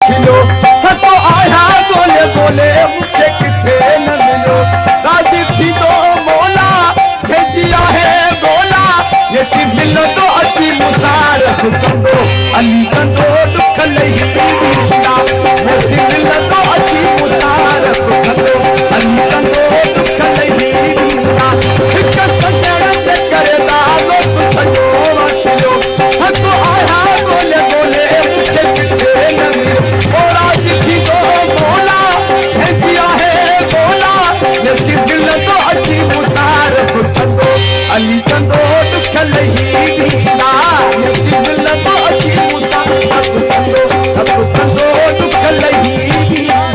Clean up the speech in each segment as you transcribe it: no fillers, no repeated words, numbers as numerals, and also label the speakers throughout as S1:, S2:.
S1: खिलो तो आया बोले बोले मुझे किथे न मिलो राजी थी तो मोला भेजिया है बोला ये थी मिलो तो अच्छी मुसार कंदो अली कंदो दुख लही दीदा ये थी मिलो तो अच्छी मुसार कंदो अली कंदो दुख लही दीदा हिक सजण से करे दालो सजो खिलो तो आया बोले बोले मुझे किथे न मिलो ओ राजी थी तो मोला भेजिया है बोला ये थी मिलो तो अच्छी मुसार कंदो अली कंदो दुख लही दीदा ये थी मिलो तो अच्छी मुसार कंदो दुख लही दीदा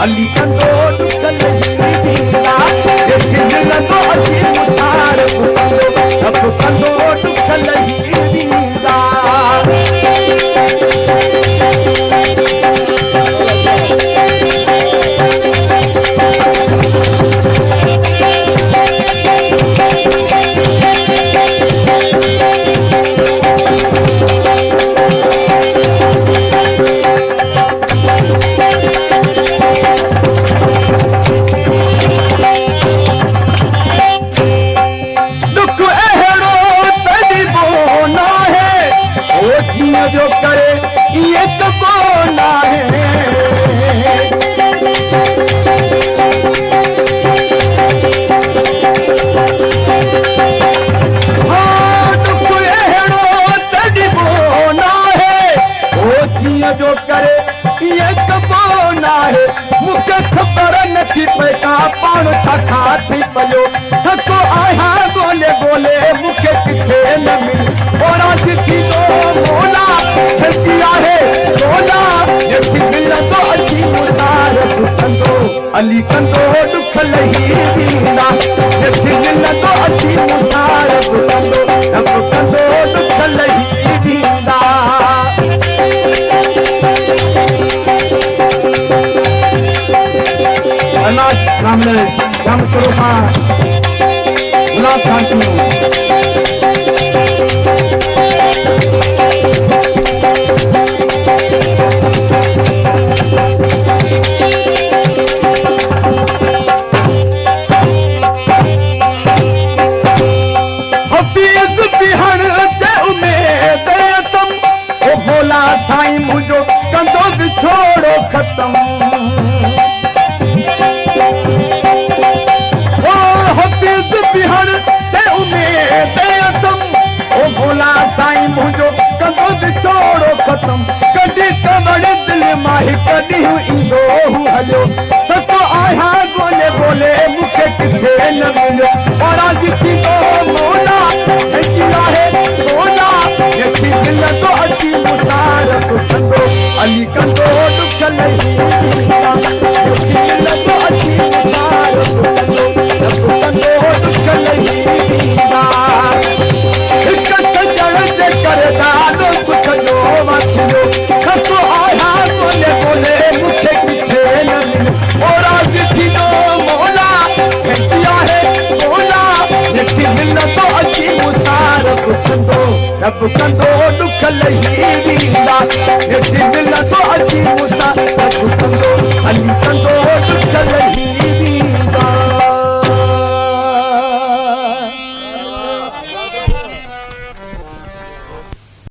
S1: अली कंदो दुख लही दीदा ये थी मिलो तो अच्छी मुसार कंदो दुख लही दीदा जो करे ये तो बोना है जो करे ये तो बोना है मुझे खबर नथी पैसा पाण छा थी पयो थको आया बोले बोले मुझे किथे न मिली और थी तो बोला किया है बोला ये थी मिलो तो अच्छी मुसार कंदो अली कंदो दुख लही दीदा ये थी मिलो तो अच्छी मुसार कंदो दुख लही दीदा सामने हम स्वरूपा गुलाब खान हफीज बिहण जे उमेद तुम ओ भोला साईं मुझो कंदो बिछोड़ो खत्म भोला साईं मुझो कंदो बिछोड़ो खत्म कॾहिं त वड़े दिल माही कॾहिं ईंदो हलियो सतो आया बोले बोले मूंखे किथे न मिलियो और थी तो मोला है बोला ये थी मिलो तो अच्छी मुसार कंदो अली कंदो दुख लही दीदा ये थी मिलो तो अच्छी मुसार कंदो दुख लही दीदा करे दालो कुछ जो मथियो खसो आया बोले बोले मुझे किथे न मिले और आज थी जो मोला किया है बोला ये थी मिलो तो अच्छी मुसार कंदो दुख लही दीदा ये थी मिलो तो अच्छी मुसार कंदो अली कंदो दुख